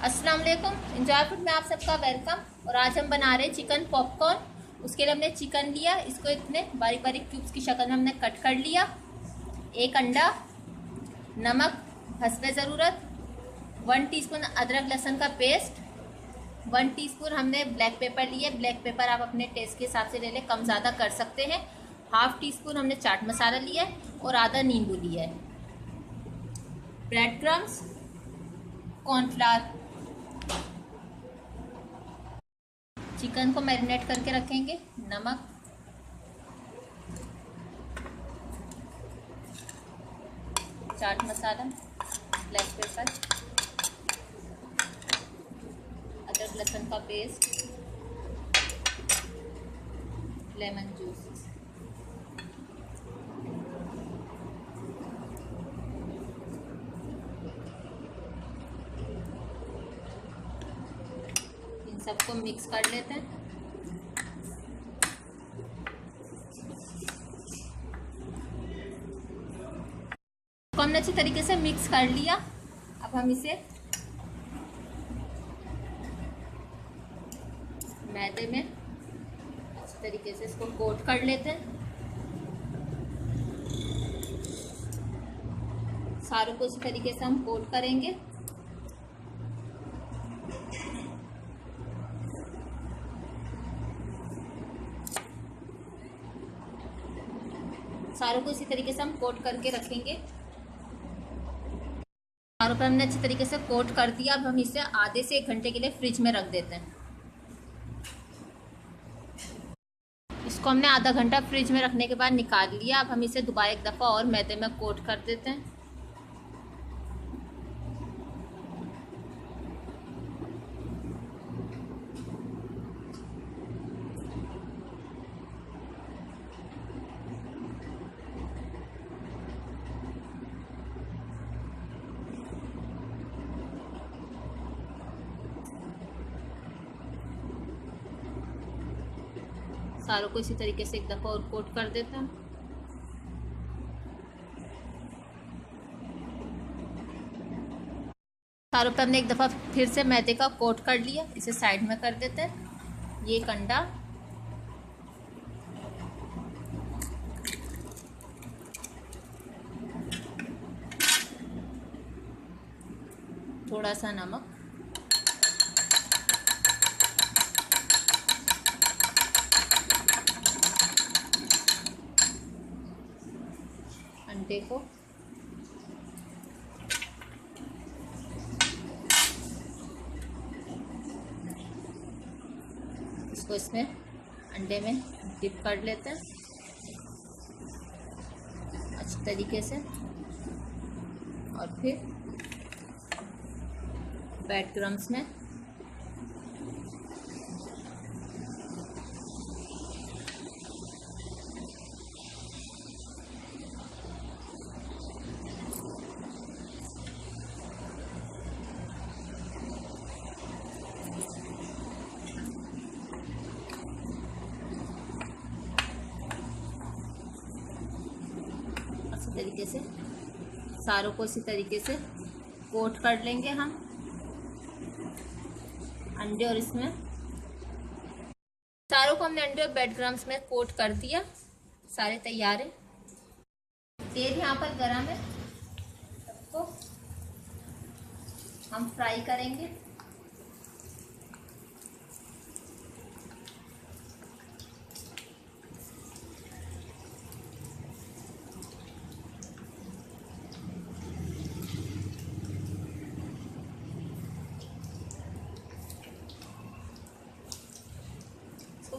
अस्सलाम वालेकुम। Enjoy food में आप सबका वेलकम। और आज हम बना रहे हैं चिकन पॉपकॉर्न। उसके लिए हमने चिकन लिया, इसको इतने बारीक बारीक क्यूब्स की शक्ल में हमने कट कर लिया। एक अंडा, नमक हस्बे ज़रूरत, 1 टीस्पून अदरक लहसुन का पेस्ट, 1 टीस्पून हमने ब्लैक पेपर लिए। ब्लैक पेपर आप अपने टेस्ट के हिसाब से ले लें, कम ज़्यादा कर सकते हैं। हाफ टी स्पून हमने चाट मसाला लिया है और आधा नींबू लिया है। Bread crumbs, cornflour. चिकन को मैरिनेट करके रखेंगे। नमक, चाट मसाला, ब्लैक पेपर, अदरक लहसुन का पेस्ट, लेमन जूस। इन सबको मिक्स कर लेते हैं। तो हमने अच्छी तरीके से मिक्स कर लिया। अब हम इसे मैदे में अच्छी तरीके से इसको कोट कर लेते हैं। सारों को इसी तरीके से हम कोट करेंगे। सारों को इसी तरीके से हम कोट करके रखेंगे। सारों पर हमने अच्छी तरीके से कोट कर दिया। अब हम इसे आधे से 1 घंटे के लिए फ्रिज में रख देते हैं। इसको हमने आधा घंटा फ्रिज में रखने के बाद निकाल लिया। अब हम इसे दोबारा एक दफ़ा और मैदे में कोट कर देते हैं। सारों को इसी तरीके से एक दफ़ा और कोट कर देते हैं। सारों पे हमने एक दफ़ा फिर से मैदे का कोट कर लिया। इसे साइड में कर देते हैं। ये एक अंडा, थोड़ा सा नमक, अंडे को इसको इसमें अंडे में डिप कर लेते हैं अच्छी तरीके से। और फिर ब्रेड क्रम्स में तरीके से सारों को इसी तरीके से कोट कर लेंगे हम अंडे। और इसमें सारों को हमने अंडे और ब्रेड क्रम्स में कोट कर दिया। सारे तैयार है। तेल यहाँ पर गरम है, सबको हम फ्राई करेंगे।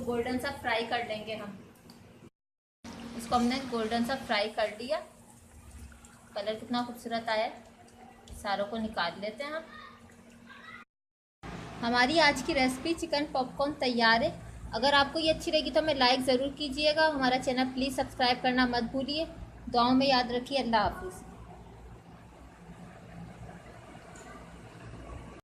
गोल्डन सा फ्राई कर लेंगे हम। इसको हमने गोल्डन सा फ्राई कर लिया। कलर कितना खूबसूरत आया। सारों को निकाल लेते हैं हम। हमारी आज की रेसिपी चिकन पॉपकॉर्न तैयार है। अगर आपको ये अच्छी लगी तो हमें लाइक ज़रूर कीजिएगा। हमारा चैनल प्लीज़ सब्सक्राइब करना मत भूलिए। दुआओं में याद रखिए। अल्लाह हाफिज़।